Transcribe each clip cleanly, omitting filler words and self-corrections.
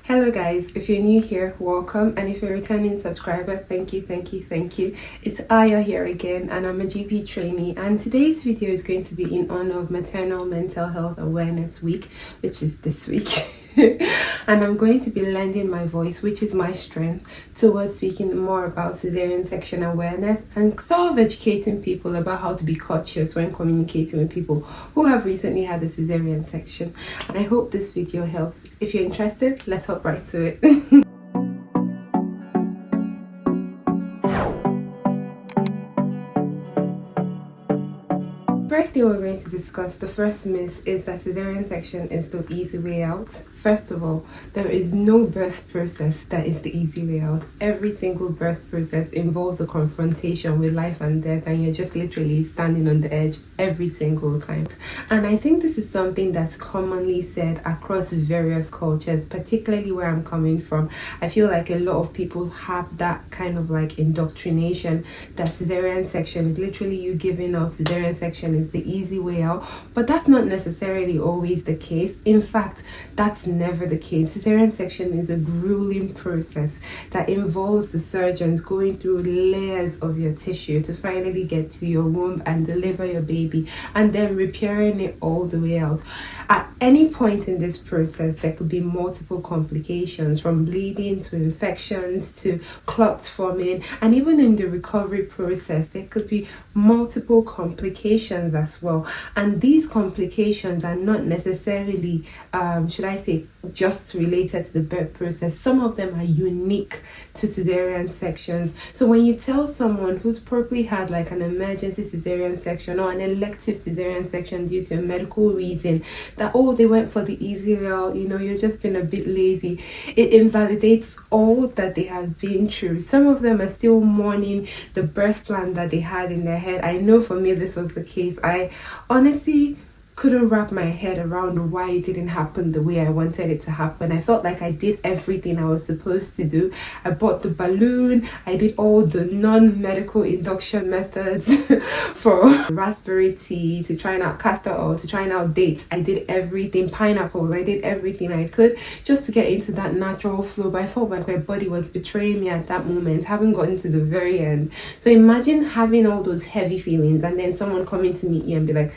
Hello guys, if you're new here, welcome, and if you're a returning subscriber, thank you. It's Aya here again, and I'm a GP trainee, and today's video is going to be in honor of Maternal Mental Health Awareness Week, which is this week. And I'm going to be lending my voice, which is my strength, towards speaking more about cesarean section awareness and sort of educating people about how to be cautious when communicating with people who have recently had a cesarean section. And I hope this video helps. If you're interested, let's hop right to it. First thing we're going to discuss, the first myth, is that cesarean section is the easy way out. First of all, there is no birth process that is the easy way out. Every single birth process involves a confrontation with life and death, and you're just literally standing on the edge every single time. And I think this is something that's commonly said across various cultures, particularly where I'm coming from. I feel like a lot of people have that kind of like indoctrination that cesarean section is literally you giving up, cesarean section is the easy way out, but that's not necessarily always the case. In fact, that's never the case. Cesarean section is a grueling process that involves the surgeons going through layers of your tissue to finally get to your womb and deliver your baby, and then repairing it all the way out. At any point in this process, there could be multiple complications, from bleeding to infections to clots forming, and even in the recovery process there could be multiple complications as well. And these complications are not necessarily should I say just related to the birth process. Some of them are unique to cesarean sections. So when you tell someone who's probably had like an emergency cesarean section or an elective cesarean section due to a medical reason that, oh, they went for the easy route, you're just been a bit lazy, it invalidates all that they have been through. Some of them are still mourning the birth plan that they had in their head. I know for me this was the case. I honestly couldn't wrap my head around why it didn't happen the way I wanted it to happen. I felt like I did everything I was supposed to do. I bought the balloon, I did all the non-medical induction methods for raspberry tea to trying out castor oil to trying out dates. I did everything, pineapples, I did everything I could just to get into that natural flow, but I felt like my body was betraying me at that moment, haven't gotten to the very end. So imagine having all those heavy feelings and then someone coming to meet you and be like,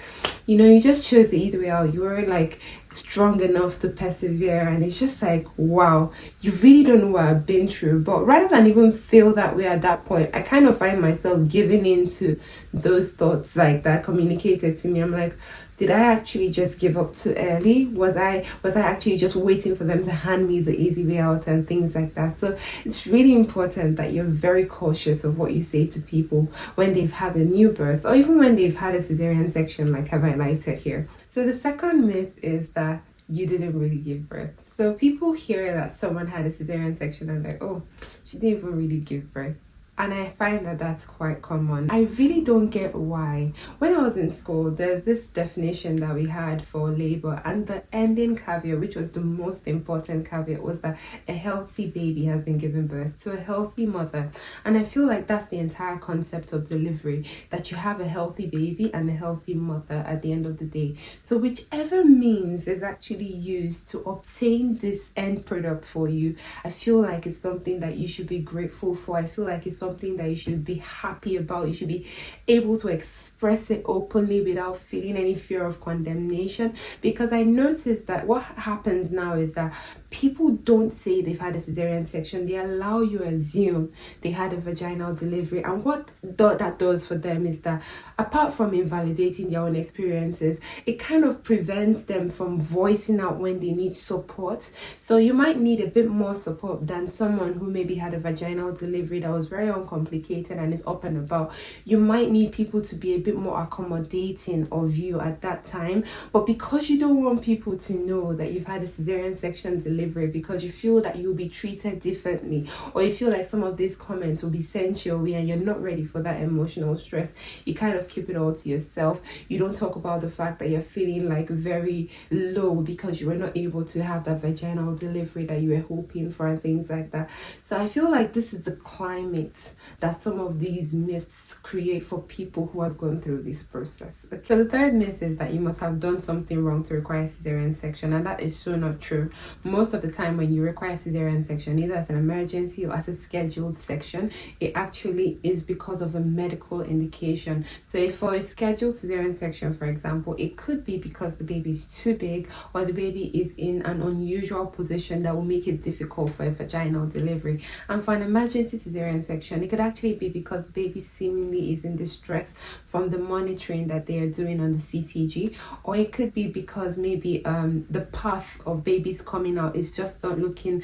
you just chose the easy way out, you weren't like strong enough to persevere. And it's just like, wow, you really don't know what I've been through. But rather than even feel that way at that point, I kind of find myself giving into those thoughts like that communicated to me. I'm like, did I actually just give up too early? Was I actually just waiting for them to hand me the easy way out and things like that? So it's really important that you're very cautious of what you say to people when they've had a new birth or even when they've had a cesarean section like I've highlighted here. So the second myth is that you didn't really give birth. So people hear that someone had a cesarean section and like, oh, she didn't even really give birth. And I find that that's quite common. I really don't get why. When I was in school, there's this definition that we had for labor, and the ending caveat, which was the most important caveat, was that a healthy baby has been given birth to a healthy mother. And I feel like that's the entire concept of delivery, that you have a healthy baby and a healthy mother at the end of the day. So whichever means is actually used to obtain this end product for you, I feel like it's something that you should be grateful for. I feel like it's something that you should be happy about. You should be able to express it openly without feeling any fear of condemnation, because I noticed that what happens now is that people don't say they've had a cesarean section. They allow you assume they had a vaginal delivery, and what that does for them is that, apart from invalidating their own experiences, it kind of prevents them from voicing out when they need support. So you might need a bit more support than someone who maybe had a vaginal delivery that was very uncomplicated and is up and about. You might need people to be a bit more accommodating of you at that time, but because you don't want people to know that you've had a cesarean section delivery, because you feel that you'll be treated differently, or you feel like some of these comments will be sent your way and you're not ready for that emotional stress, you kind of keep it all to yourself. You don't talk about the fact that you're feeling like very low because you were not able to have that vaginal delivery that you were hoping for and things like that. So I feel like this is the climate impact that some of these myths create for people who have gone through this process. Okay. So the third myth is that you must have done something wrong to require cesarean section, and that is so not true. Most of the time when you require cesarean section, either as an emergency or as a scheduled section, it actually is because of a medical indication. So if for a scheduled cesarean section, for example, it could be because the baby is too big or the baby is in an unusual position that will make it difficult for a vaginal delivery. And for an emergency cesarean section, it could actually be because the baby seemingly is in distress from the monitoring that they are doing on the CTG, or it could be because maybe the path of babies coming out is just not looking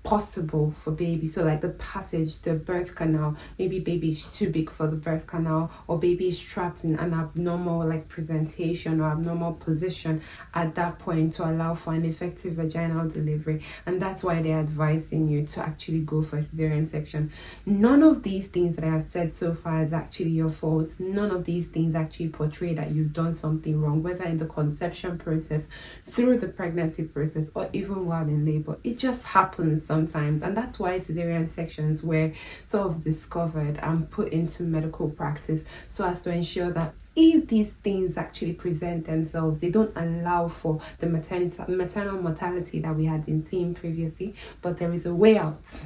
possible for baby. So like the passage, the birth canal, maybe baby is too big for the birth canal, or baby is trapped in an abnormal like presentation or abnormal position at that point to allow for an effective vaginal delivery, and that's why they're advising you to actually go for a cesarean section. None of these things that I have said so far is actually your fault. None of these things actually portray that you've done something wrong, whether in the conception process, through the pregnancy process, or even while in labor. It just happens sometimes, and that's why cesarean sections were sort of discovered and put into medical practice, so as to ensure that if these things actually present themselves, they don't allow for the maternal mortality that we had been seeing previously, but there is a way out.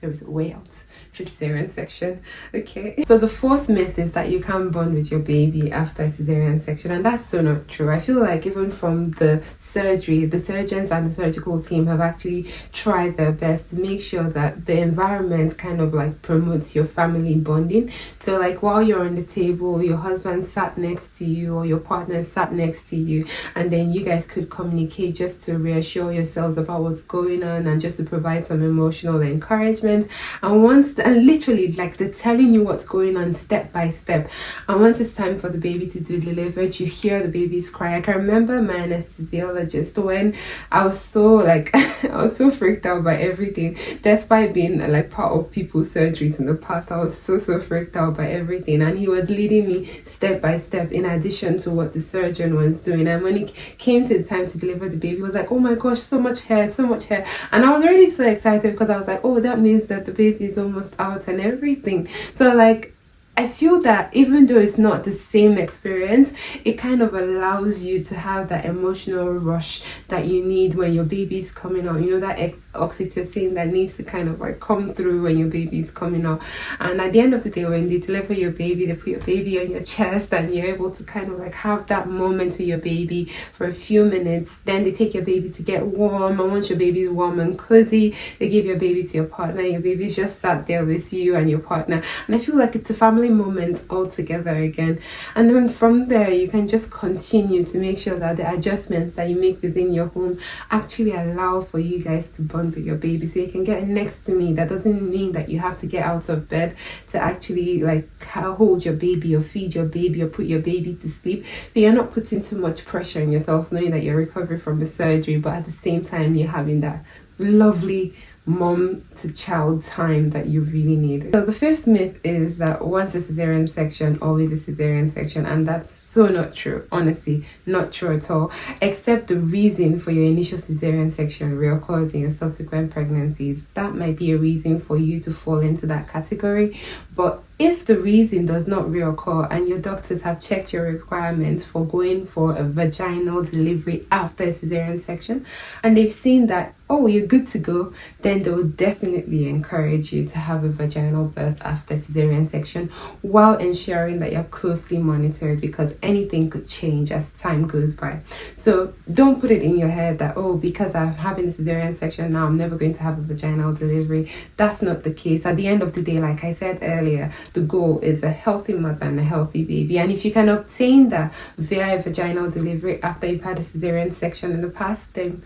There is a way out to cesarean section. Okay, so the fourth myth is that you can't bond with your baby after a cesarean section, and that's so not true. I feel like even from the surgery, the surgeons and the surgical team have actually tried their best to make sure that the environment kind of like promotes your family bonding. So like while you're on the table, your husband sat next to you or your partner sat next to you, and then you guys could communicate just to reassure yourselves about what's going on and just to provide some emotional encouragement. And literally like they're telling you what's going on step by step, and once it's time for the baby to be delivered, you hear the baby's cry. I can remember my anesthesiologist when I was so like I was so freaked out by everything, despite being like part of people's surgeries in the past. I was so freaked out by everything, and he was leading me step by step in addition to what the surgeon was doing. And when it came to the time to deliver the baby, he was like, oh my gosh, so much hair, and I was already so excited because I was like, oh, that means that the baby is almost out and everything. So like I feel that even though it's not the same experience, it kind of allows you to have that emotional rush that you need when your baby's coming out. You know, that oxytocin that needs to kind of like come through when your baby's coming out. And at the end of the day, when they deliver your baby, they put your baby on your chest and you're able to kind of like have that moment with your baby for a few minutes. Then they take your baby to get warm, and once your baby's warm and cozy, they give your baby to your partner. Your baby's just sat there with you and your partner, and I feel like it's a family moment all together again. And then from there you can just continue to make sure that the adjustments that you make within your home actually allow for you guys to bond with your baby. So you can get next to me. That doesn't mean that you have to get out of bed to actually like hold your baby or feed your baby or put your baby to sleep. So you're not putting too much pressure on yourself, knowing that you're recovering from the surgery, but at the same time you're having that lovely mom to child time that you really need. So the fifth myth is that once a cesarean section, always a cesarean section, and that's so not true. Honestly, not true at all, except the reason for your initial cesarean section reoccurs in your subsequent pregnancies. That might be a reason for you to fall into that category, but if the reason does not reoccur and your doctors have checked your requirements for going for a vaginal delivery after a cesarean section and they've seen that, oh, you're good to go, then they will definitely encourage you to have a vaginal birth after cesarean section, while ensuring that you're closely monitored, because anything could change as time goes by. So don't put it in your head that, oh, because I'm having a cesarean section now, I'm never going to have a vaginal delivery. That's not the case. At the end of the day, like I said earlier, the goal is a healthy mother and a healthy baby. And if you can obtain that via a vaginal delivery after you've had a cesarean section in the past, then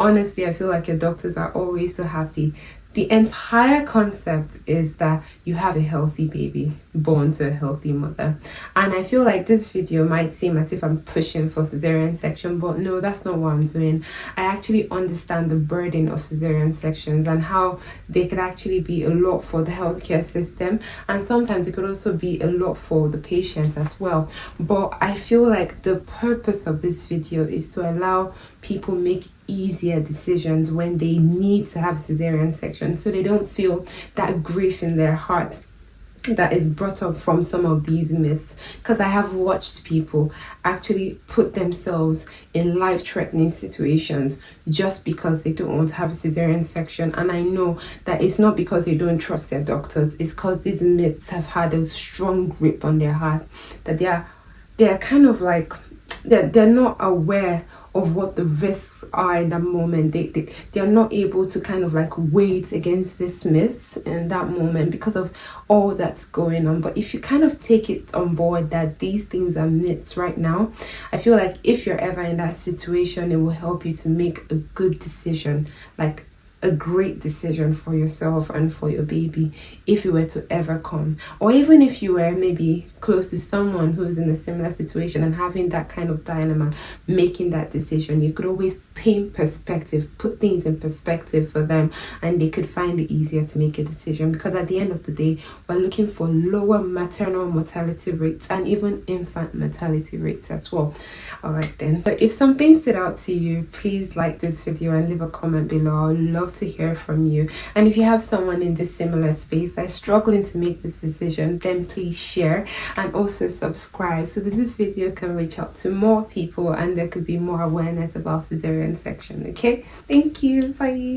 honestly, I feel like your doctors are always so happy. The entire concept is that you have a healthy baby born to a healthy mother. And I feel like this video might seem as if I'm pushing for cesarean section, but no, that's not what I'm doing. I actually understand the burden of cesarean sections and how they could actually be a lot for the healthcare system, and sometimes it could also be a lot for the patients as well. But I feel like the purpose of this video is to allow people make easier decisions when they need to have cesarean section, so they don't feel that grief in their heart that is brought up from some of these myths, because I have watched people actually put themselves in life-threatening situations just because they don't want to have a cesarean section. And I know that it's not because they don't trust their doctors, it's because these myths have had a strong grip on their heart, that they're kind of like they're not aware of what the risks are in that moment. They're not able to kind of like weigh it against this myth in that moment because of all that's going on. But if you kind of take it on board that these things are myths right now, I feel like if you're ever in that situation, it will help you to make a good decision, like a great decision for yourself and for your baby, if you were to ever come, or even if you were maybe close to someone who's in a similar situation and having that kind of dilemma, making that decision, you could always paint perspective, put things in perspective for them, and they could find it easier to make a decision. Because at the end of the day, we're looking for lower maternal mortality rates and even infant mortality rates as well. All right then, but if something stood out to you, please like this video and leave a comment below. I would love to hear from you. And if you have someone in this similar space that's struggling to make this decision, then please share and also subscribe so that this video can reach out to more people and there could be more awareness about cesarean section. Okay, thank you, bye.